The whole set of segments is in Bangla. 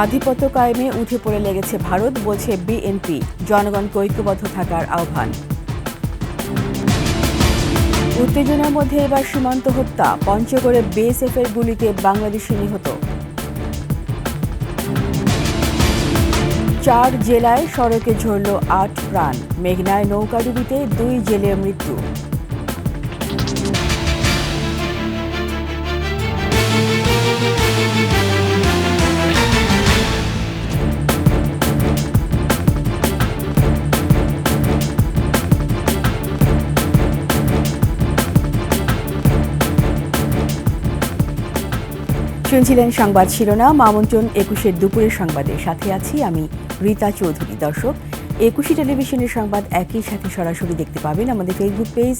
আধিপত্য কায়েমে উঠে পড়ে লেগেছে ভারত, বলছে বিএনপি। জনগণকে ঐক্যবদ্ধ থাকার আহ্বান। উত্তেজনার মধ্যে এবার সীমান্ত হত্যা, পঞ্চগড়ে বিএসএফের গুলিতে বাংলাদেশি নিহত। 4 জেলায় সড়কে ঝরল 8 প্রাণ, মেঘনায় নৌকাডুবিতে 2 জেলের মৃত্যু। শুনছিলেন সংবাদ শিরোনাম। আমন্ত্রণ 21 দুপুরের সংবাদের সাথে আছি আমি রীতা চৌধুরী। দর্শক, 21 টেলিভিশনের সংবাদ একই সাথে সরাসরি দেখতে পাবেন আমাদের ফেসবুক পেজ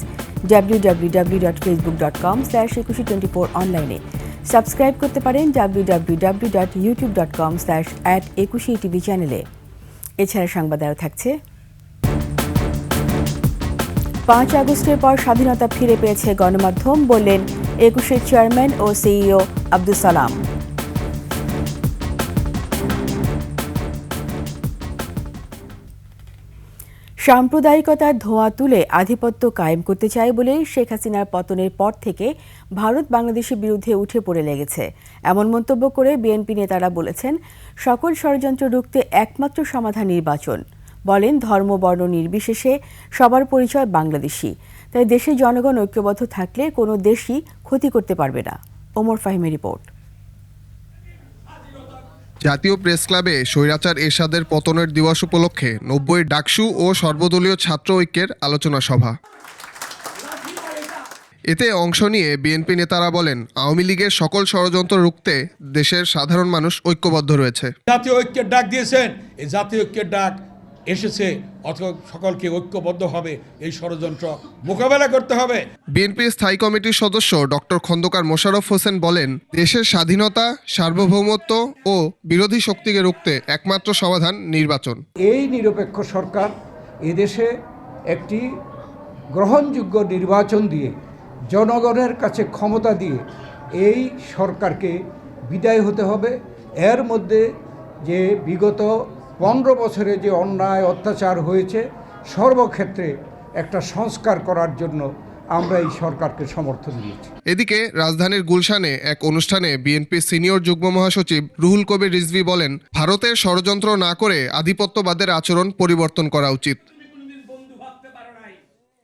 www.facebook.com/2124 অনলাইনে। সাবস্ক্রাইব করতে পারেন www.youtube.com/@21tv চ্যানেলে। এছাড়া সংবাদ আরও থাকছে। 5 আগস্টের পর স্বাধীনতা ফিরে পেয়েছে গণমাধ্যম, বললেন 21-এর চেয়ারম্যান ও সিইও আব্দুস সালাম। সাম্প্রদায়িকতার ধোঁয়া তুলে আধিপত্য কায়েম করতে চায় বলে শেখ হাসিনার পতনের পর থেকে ভারত বাংলাদেশের বিরুদ্ধে উঠে পড়ে লেগেছে। এমন মন্তব্য করে বিএনপি নেতারা বলেছেন, সকল ষড়যন্ত্র রুখতে একমাত্র সমাধান নির্বাচন। বলেন, ধর্ম বর্ণ নির্বিশেষে সবার পরিচয় বাংলাদেশি, তাই দেশের জনগণ ঐক্যবদ্ধ থাকলে কোনো দেশই ক্ষতি করতে পারবে না। ওমর ফাহিমের রিপোর্ট। জাতীয় প্রেস ক্লাবে স্বৈরাচার এরশাদের পতনের দিবস উপলক্ষে 90 ডাকসু ও সর্বদলীয় ছাত্র ঐক্যের আলোচনা সভা। এতে অংশ নিয়ে বিএনপি নেতারা বলেন, আওয়ামী লীগের সকল ষড়যন্ত্র রুখতে দেশের সাধারণ মানুষ ঐক্যবদ্ধ রয়েছে। জাতীয় ঐক্যের ডাক দিয়েছেন, এই জাতীয় ঐক্যের ডাক এসেছে, অথবা সকলকে ঐক্যবদ্ধ হবে, এই ষড়যন্ত্র মোকাবেলা করতে হবে। বিএনপির স্থায়ী কমিটির সদস্য ডক্টর খন্দকার মোশাররফ হোসেন বলেন, দেশের স্বাধীনতা, সার্বভৌমত্ব ও বিরোধী শক্তিকে রুখতে একমাত্র সমাধান নির্বাচন। এই নিরপেক্ষ সরকার এদেশে একটি গ্রহণযোগ্য নির্বাচন দিয়ে, জনগণের কাছে ক্ষমতা দিয়ে এই সরকারকে বিদায় হতে হবে। এর মধ্যে যে বিগত 15 বছরে যে অন্যায় অত্যাচার হয়েছে, সর্বক্ষেত্রে একটা সংস্কার করার জন্য আমরা এই সরকারকে সমর্থন দিয়েছি। এদিকে রাজধানীর গুলশানে এক অনুষ্ঠানে বিএনপির সিনিয়র যুগ্ম মহাসচিব রুহুল কবির রিজভী বলেন, ভারতের ষড়যন্ত্র না করে আধিপত্যবাদের আচরণ পরিবর্তন করা উচিত।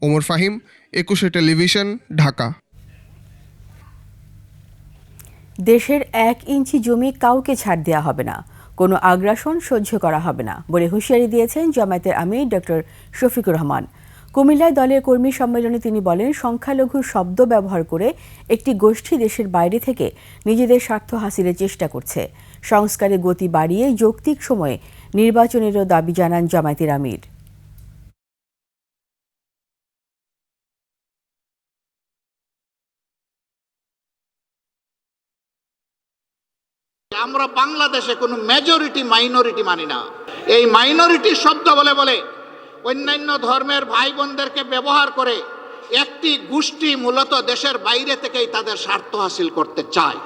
ওমর ফাহিম, 21 টেলিভিশন, ঢাকা। দেশের 1 ইঞ্চি জমি কাউকে ছাড় দেওয়া হবে না, কোনো আগ্রাসন সহ্য করা হবে না বলে হুঁশিয়ারি দিয়েছেন জামায়াতের আমির ডক্টর শফিকুর রহমান। কুমিল্লায় দলের কর্মী সম্মেলনে তিনি বলেন, সংখ্যালঘু শব্দ ব্যবহার করে একটি গোষ্ঠী দেশের বাইরে থেকে নিজেদের স্বার্থ হাসিলের চেষ্টা করছে। সংস্কারে গতি বাড়িয়ে যৌক্তিক সময়ে নির্বাচনেরও দাবি জানান জামায়াতের আমির। আমরা বাংলাদেশে কোনো মেজরিটি মাইনরিটি মানি না। এই মাইনরিটি শব্দ বলে বলে অন্যান্য ধর্মের ভাই বোনদেরকে ব্যবহার করে একটি গোষ্ঠী মূলত দেশের বাইরে থেকেই তাদের স্বার্থ হাসিল করতে চায়।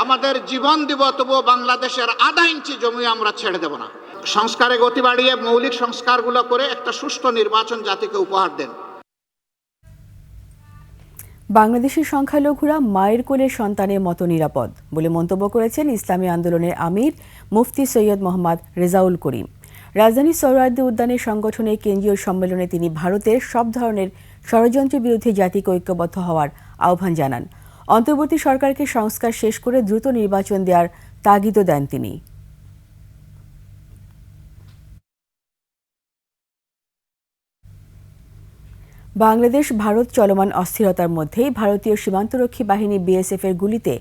আমাদের জীবন দিব, তবুও বাংলাদেশের আধা ইঞ্চি জমি আমরা ছেড়ে দেব না। সংস্কারে গতি বাড়িয়ে মৌলিক সংস্কারগুলো করে একটা সুষ্ঠু নির্বাচন জাতিকে উপহার দেন। বাংলাদেশের সংখ্যালঘুরা মায়ের কোলের সন্তানের মতো নিরাপদ বলে মন্তব্য করেছেন ইসলামী আন্দোলনের আমির মুফতি সৈয়দ মোহাম্মদ রেজাউল করিম। রাজধানীর সোহরাওয়ার্দী উদ্যানে সংগঠনের কেন্দ্রীয় সম্মেলনে তিনি ভারতের সব ধরনের ষড়যন্ত্রের বিরুদ্ধে জাতিকে ঐক্যবদ্ধ হওয়ার আহ্বান জানান। অন্তর্বর্তী সরকারকে সংস্কার শেষ করে দ্রুত নির্বাচন দেওয়ার তাগিদও দেন তিনি। বাংলাদেশ ভারত চলমান অস্থিরতার মধ্যেই ভারতীয় সীমান্তরক্ষী বাহিনী বিএসএফের গুলিতে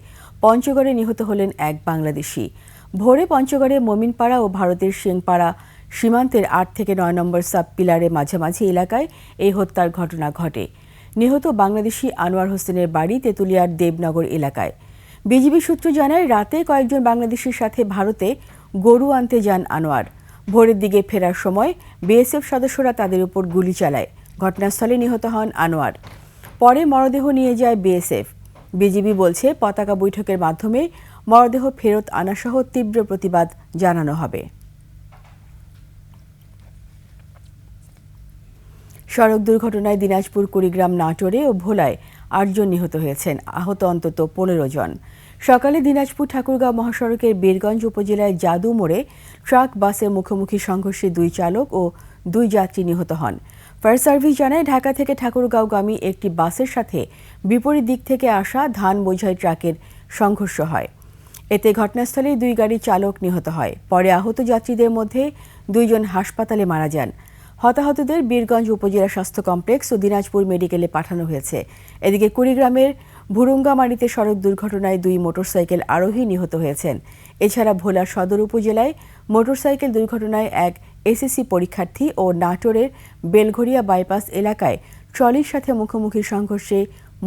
পঞ্চগড়ে নিহত হলেন এক বাংলাদেশি। ভোরে পঞ্চগড়ে মমিনপাড়া ও ভারতের সিংপাড়া সীমান্তের 8 থেকে 9 নম্বর সাব পিলারের মাঝামাঝি এলাকায় এই হত্যার ঘটনা ঘটে। নিহত বাংলাদেশি আনোয়ার হোসেনের বাড়ি তেঁতুলিয়ার দেবনগর এলাকায়। বিজিবি সূত্র জানায়, রাতে কয়েকজন বাংলাদেশির সাথে ভারতে গরু আনতে যান আনোয়ার। ভোরের দিকে ফেরার সময় বিএসএফ সদস্যরা তাদের উপর গুলি চালায়। ঘটনাস্থলে নিহত হন আনোয়ার। পরে মরদেহ নিয়ে যায় বিএসএফ। বিজিবি বলছে, পতাকা বৈঠকের মাধ্যমে মরদেহ ফেরত আনাসহ তীব্র প্রতিবাদ জানানো হবে। সড়ক দুর্ঘটনায় দিনাজপুর, কুড়িগ্রাম, নাটোরে ও ভোলায় ৮ জন নিহত হয়েছেন, আহত অন্তত ১৫ জন। সকালে দিনাজপুর ঠাকুরগাঁও মহাসড়কের বীরগঞ্জ উপজেলায় জাদু মোড়ে ট্রাক বাসের মুখোমুখি সংঘর্ষে 2 চালক ও 2 যাত্রী নিহত হন। ফায়ার সার্ভিস জানায়, ঢাকা থেকে ঠাকুরগাঁওগামী একটি বাসের সাথে বিপরীত দিক থেকে আসা ধান বোঝাই ট্রাকের সংঘর্ষ হয়। এতে ঘটনাস্থলেই 2 গাড়ির চালক নিহত হয়। পরে আহত যাত্রীদের মধ্যে 2 জন হাসপাতালে মারা যান। হতাহতদের বীরগঞ্জ উপজেলা স্বাস্থ্য কমপ্লেক্স ও দিনাজপুর মেডিকেলে পাঠানো হয়েছে। এদিকে কুড়িগ্রামের ভুরুঙ্গামারীতে সড়ক দুর্ঘটনায় 2 মোটরসাইকেল আরোহী নিহত হয়েছেন। এছাড়া ভোলা সদর উপজেলায় মোটরসাইকেল দুর্ঘটনায় এক এসএসসি পরীক্ষার্থী ও নাটোরের বেলঘরিয়া বাইপাস এলাকায় ট্রলির সাথে মুখোমুখি সংঘর্ষে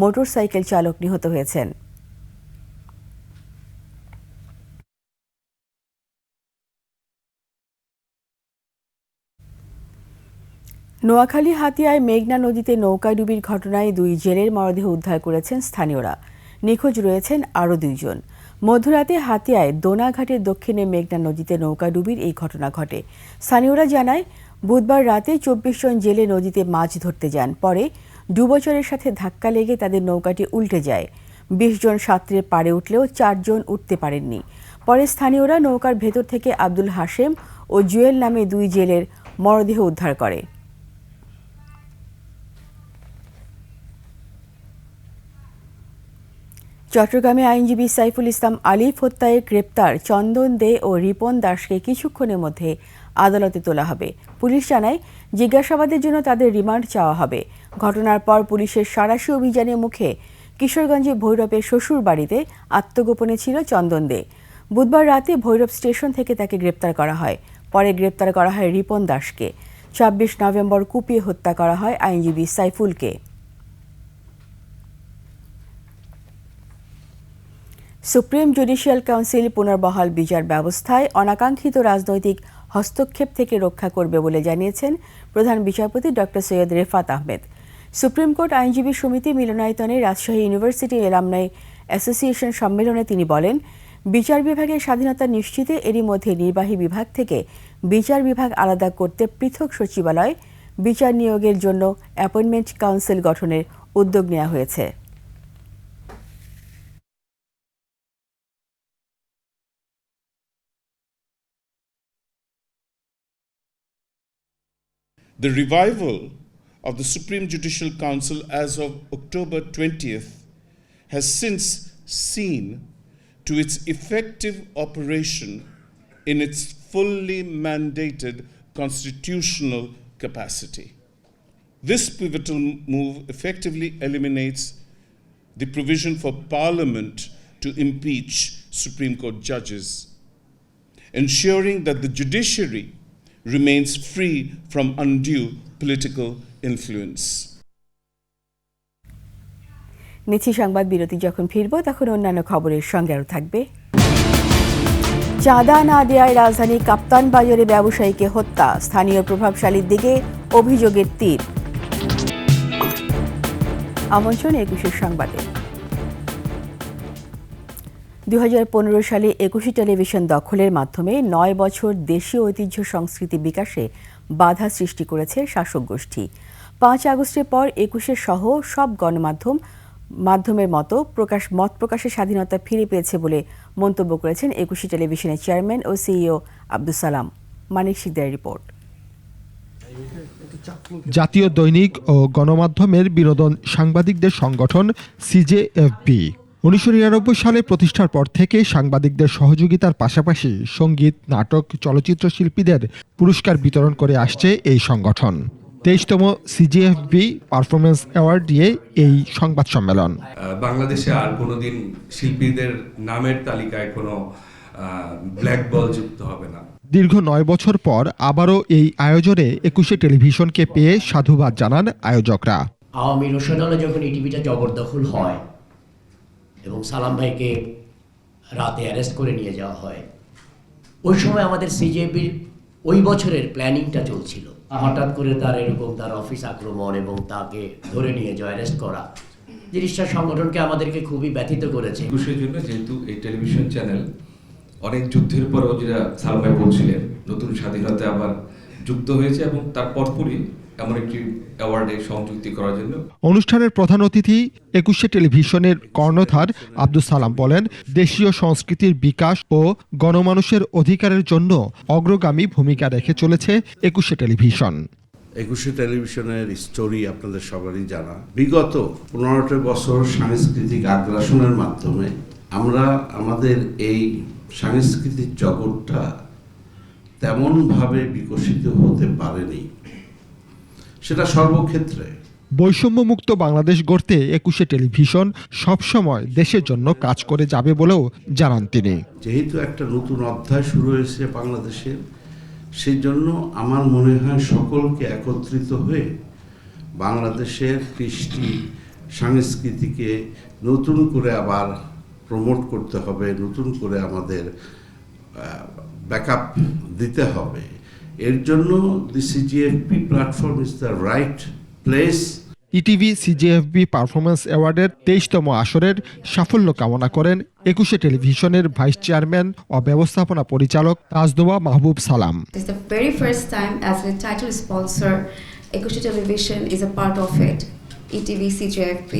মোটরসাইকেল চালক নিহত হয়েছেন। নোয়াখালী হাতিয়ায় মেঘনা নদীতে নৌকাডুবির ঘটনায় 2 জেলের মরদেহ উদ্ধার করেছেন স্থানীয়রা। নিখোঁজ রয়েছেন আরও 2 জন। মধ্যরাতে হাতিয়ায় দোনাঘাটের দক্ষিণে মেঘনা নদীতে নৌকাডুবির এই ঘটনা ঘটে। স্থানীয়রা জানায়, বুধবার রাতে 24 জন জেলে নদীতে মাছ ধরতে যান। পরে ডুবোচরের সাথে ধাক্কা লেগে তাদের নৌকাটি উল্টে যায়। 20 জন সাঁতরে পাড়ে উঠলেও 4 জন উঠতে পারেননি। পরে স্থানীয়রা নৌকার ভেতর থেকে আব্দুল হাশেম ও জুয়েল নামে 2 জেলের মরদেহ উদ্ধার করে। চট্টগ্রামে আইনজীবী সাইফুল ইসলাম আলিফ হত্যায় গ্রেপ্তার চন্দন দে ও রিপন দাসকে কিছুক্ষণের মধ্যে আদালতে তোলা হবে। পুলিশ জানায়, জিজ্ঞাসাবাদের জন্য তাদের রিমান্ড চাওয়া হবে। ঘটনার পর পুলিশের সাঁড়াশি অভিযানের মুখে কিশোরগঞ্জে ভৈরবের শ্বশুর বাড়িতে আত্মগোপনে ছিল চন্দন দে। বুধবার রাতে ভৈরব স্টেশন থেকে তাকে গ্রেপ্তার করা হয়। পরে গ্রেপ্তার করা হয় রিপন দাসকে। ২৬ নভেম্বর কুপিয়ে হত্যা করা হয় আইনজীবী সাইফুলকে। সুপ্রিম জুডিশিয়াল কাউন্সিল পুনর্বহাল বিচার ব্যবস্থায় অনাকাঙ্ক্ষিত রাজনৈতিক হস্তক্ষেপ থেকে রক্ষা করবে বলে জানিয়েছেন প্রধান বিচারপতি doctor Syed Refaat Ahmed. Supreme court আইনজীবী সমিতি মিলনায়তনে রাজশাহী ইউনিভার্সিটি এলামনাই অ্যাসোসিয়েশন সম্মেলনে তিনি বলেন, বিচার বিভাগের স্বাধীনতা নিশ্চিতে এরই মধ্যে নির্বাহী বিভাগ থেকে বিচার বিভাগ আলাদা করতে পৃথক সচিবালয় বিচার নিয়োগের জন্য অ্যাপয়েন্টমেন্ট কাউন্সিল গঠনের উদ্যোগ নেওয়া হয়েছে। The revival of the Supreme Judicial Council as of October 20th has since seen to its effective operation in its fully mandated constitutional capacity. This pivotal move effectively eliminates the provision for Parliament to impeach Supreme Court judges, ensuring that the judiciary remains free from undue political influence. নিচ্ছি সংবাদ বিরতি। যখন ফিরব তখন অন্যান্য খবরের সঙ্গে আরও থাকবে। চাঁদা না দেয়ায় রাজধানী কাপ্তান বাজারে ব্যবসায়ীকে হত্যা, স্থানীয় প্রভাবশালীর দিকে অভিযোগের তীর। আমন্ত্রণ ২১ সংবাদে। ২০১৫ সালে ২১ টেলিভিশন দখলের মাধ্যমে ৯ বছর দেশীয় ঐতিহ্য সংস্কৃতি বিকাশে বাধা সৃষ্টি করেছে শাসক গোষ্ঠী। ৫ আগস্টের পর ২১ সহ সব গণমাধ্যমের মতো মত প্রকাশের স্বাধীনতা ফিরে পেয়েছে বলে মন্তব্য করেছেন ২১ টেলিভিশনের চেয়ারম্যান ও সিইও আব্দুস সালাম। মানিক শিকদারের রিপোর্ট। জাতীয় দৈনিক ও গণমাধ্যমের বিনোদন সাংবাদিকদের সংগঠন সিজেএফবি ১৯৯৯ সালে প্রতিষ্ঠার পর থেকে সাংবাদিকদের সহযোগিতার পাশাপাশি সঙ্গীত, নাটক, চলচ্চিত্র শিল্পীদের পুরস্কার বিতরণ করে আসছে এই সংগঠন। ২৩তম সিজেএফবি পারফরমেন্স অ্যাওয়ার্ড দিয়ে এই সংবাদ সম্মেলন। বাংলাদেশে আর কোনোদিন শিল্পীদের নামের তালিকায় কোনো ব্ল্যাক বল যুক্ত হবে না। দীর্ঘ ৯ বছর পর আবারও এই আয়োজনে ২১ টেলিভিশনকে পেয়ে সাধুবাদ জানান আয়োজকরা। আওয়ামী রোশনালে যখন এই টিভিটা জবরদখল হয় এবং সালাম ভাইকে রাতে অ্যারেস্ট করে নিয়ে যাওয়া হয়, ওই সময় আমাদের সিজেবির ওই বছরের প্ল্যানিংটা চলছিল। হঠাৎ করে তার অফিস আক্রমণ এবং তাকে ধরে নিয়ে যাওয়া, অ্যারেস্ট করা, জিনিসটা সংগঠনকে আমাদেরকে খুবই ব্যথিত করেছে। একুশের জন্য যেহেতু এই টেলিভিশন চ্যানেল অনেক যুদ্ধের পরেও যেটা সালাম ভাই বলছিলেন নতুন স্বাধীনতা আবার যুক্ত হয়েছে এবং তার পরপরই এমন একটি অ্যাওয়ার্ডে সংযুক্তি করার জন্য অনুষ্ঠানের প্রধান অতিথি ২১শে টেলিভিশনের কর্ণধার আব্দুস সালাম বলেন, দেশীয় সংস্কৃতির বিকাশ ও গণমানুষের অধিকারের জন্য অগ্রগামী ভূমিকা রেখে চলেছে ২১শে টেলিভিশন। ২১শে টেলিভিশনের স্টোরি আপনাদের সবারই জানা। বিগত ১৫টা বছর সাংস্কৃতিক আগ্রাসনের মাধ্যমে আমরা আমাদের এই সাংস্কৃতিক জগৎটা তেমনভাবে বিকশিত হতে পারেনি, সেটা সর্বক্ষেত্রে। বৈষম্যমুক্ত বাংলাদেশ গড়তে ২১শে টেলিভিশন সবসময় দেশের জন্য কাজ করে যাবে বলেও জানান তিনি। যেহেতু একটা নতুন অধ্যায় শুরু হয়েছে বাংলাদেশের, সেই জন্য আমার মনে হয় সকলকে একত্রিত হয়ে বাংলাদেশের কৃষ্টি সংস্কৃতিকে নতুন করে আবার প্রমোট করতে হবে, নতুন করে আমাদের ব্যাকআপ দিতে হবে। এর জন্য the CGFP platform is the right place. ETV CGFB performance অ্যাওয়ার্ডের ২৩তম আসরের সাফল্য কামনা করেন ২১শে টেলিভিশনের ভাইস চেয়ারম্যান ও ব্যবস্থাপনা পরিচালক তাজনোয়া মাহবুব সালাম। This is the very first time as a title sponsor, ২১শে television is a part of it, ETV CJFP,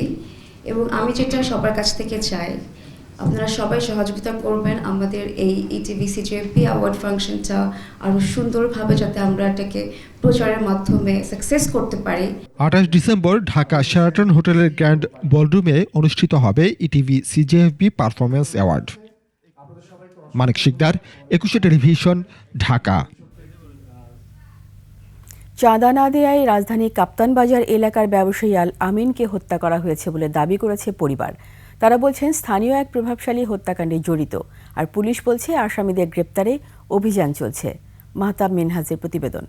এবং আমি যেটা সবার কাছ থেকে চাই আপনারা সবাই সহযোগিতা করবেন আমাদের এই ইটিভি CJFP অ্যাওয়ার্ড ফাংশনটা আরও সুন্দরভাবে যাতে আমরা এটাকে প্রচারের মাধ্যমে সাকসেস করতে পারি। ২৮ ডিসেম্বর ঢাকা শেরাটন হোটেলের গ্র্যান্ড বলরুমে অনুষ্ঠিত হবে ইটিভি সিজিএফবি পারফরমেন্স অ্যাওয়ার্ড। মানিক শিকদার, ২১শে টেলিভিশন, ঢাকা। চাঁদা না দেয়ায় রাজধানীর কাপ্তান বাজার এলাকার ব্যবসায়ী আল আমিনকে হত্যা করা হয়েছে বলে দাবি করেছে পরিবার। তারা বলছেন স্থানীয় এক প্রভাবশালী হত্যাকাণ্ডে জড়িত, আর পুলিশ বলছে আসামিদের গ্রেপ্তারে অভিযান চলছে। মাহতাব মিনহাজের প্রতিবেদন।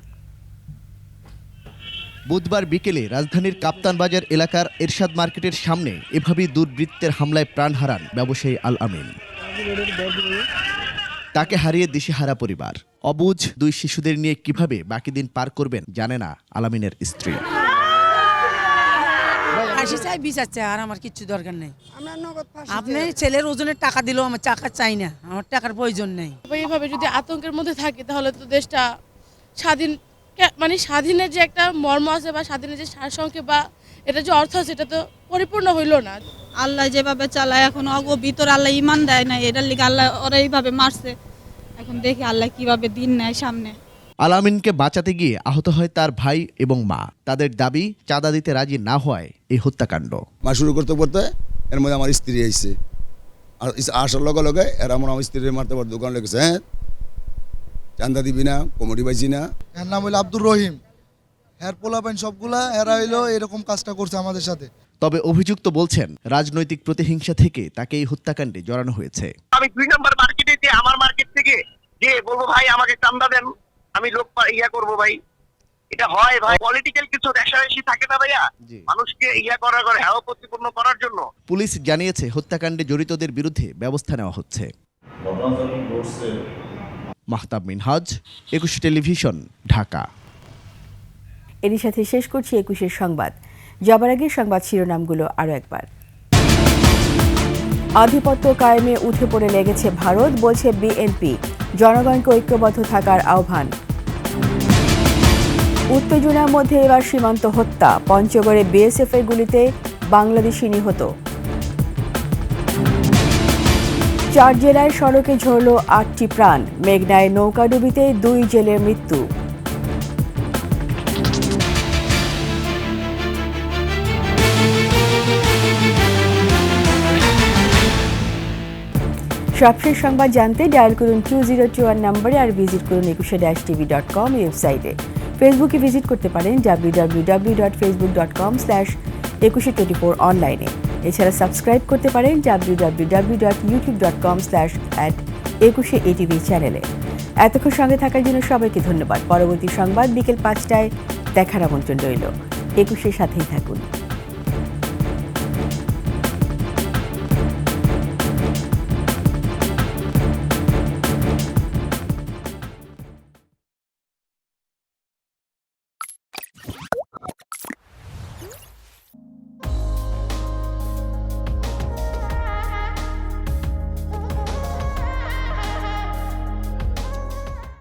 বুধবার বিকেলে রাজধানীর কাপ্তান বাজার এলাকার এরশাদ মার্কেটের সামনে এভাবেই দুর্বৃত্তের হামলায় প্রাণ হারান ব্যবসায়ী আল আমিন। তাকে হারিয়ে দিশেহারা পরিবার। অবুঝ দুই শিশুদের নিয়ে কিভাবে বাকি দিন পার করবেন জানে না আল আমিনের স্ত্রী। ফাঁসি চাই, বিচার চাই, আর আমার কিচ্ছু দরকার নেই। আপনি ছেলের ওজনের টাকা দিলেও আমার টাকা চাই না, আমার টাকার প্রয়োজন নেই। এইভাবে যদি আতঙ্কের মধ্যে থাকে তাহলে তো দেশটা স্বাধীন, মানে স্বাধীনের যে একটা মর্ম আছে বা স্বাধীনের যে সারসংক্ষেপ বা এটা যে অর্থ আছে এটা তো পরিপূর্ণ হইল না। আল্লাহ যেভাবে চালায় এখন ভিতর আল্লাহ ইমান দেয় না, এটার লিগে আল্লাহ ওরা এইভাবে মারছে। এখন দেখি আল্লাহ কিভাবে দিন নেয় সামনে। আল আমিনকে বাঁচাতে গিয়ে আহত হয় তার ভাই এবং মা। তাদের দাবি চাঁদা দিতে রাজি না হওয়ায় এই হত্যাকাণ্ড। মা শুরু করতে করতে এর মধ্যে আমার স্ত্রী আইছে, আর আসার লগে লগে এরা আমার স্ত্রীর মারতে পারে দোকান লেগেছে। হ্যাঁ, চান্দা দিবি না, কমিটি পাইছি না। এর নাম হইল আব্দুর রহিম, এর পোলাপাইন সবগুলা এরা হইলো এরকম কাজটা করছে আমাদের সাথে। তবে অভিযুক্ত বলছেন রাজনৈতিক প্রতিহিংসা থেকে তাকে এই হত্যাকাণ্ডে জড়ানো হয়েছে। আমি ২ নম্বর মার্কেটে যে আমার মার্কেট থেকে যে বলবো ভাই আমাকে চান্দা দেন, আমি লোক করবো ভাই, এটা হয় ভাই? পলিটিক্যাল কিছু রেশারেশি থাকে না ভাইয়া, মানুষকে করার হেয় প্রতিপন্ন করার জন্য। পুলিশ জানিয়েছে হত্যাকাণ্ডে জড়িতদের বিরুদ্ধে ব্যবস্থা নেওয়া হচ্ছে। মাহতাব মিনহাজ, ২১ টেলিভিশন, ঢাকা। এরই সাথে শেষ করছি ২১-এর সংবাদ। যাবার আগে সংবাদ শিরোনামগুলো আরও একবার। আধিপত্য কায়েমে উঠে পড়ে লেগেছে ভারত, বলছে বিএনপি। জনগণকে ঐক্যবদ্ধ থাকার আহ্বান। উত্তেজনার মধ্যে এবার সীমান্ত হত্যা, পঞ্চগড়ে বিএসএফ এর গুলিতে বাংলাদেশি নিহত। ৪ জেলায় সড়কে ঝরল ৮টি প্রাণ, মেঘনায় নৌকাডুবিতে ২ জেলের মৃত্যু। সবশেষ সংবাদ জানতে ডায়াল করুন 2021 নম্বরে, আর ভিজিট করুন 21-tv.com ওয়েবসাইটে। ফেসবুকে ভিজিট করতে পারেন www.facebook.com/2124 অনলাইনে। এছাড়া সাবস্ক্রাইব করতে পারেন www.youtube.com/@21atv চ্যানেলে। এতক্ষণ সঙ্গে থাকার জন্য সবাইকে ধন্যবাদ। পরবর্তী সংবাদ বিকেল ৫টায় দেখার আমন্ত্রণ রইল। ২১-এর সাথেই থাকুন।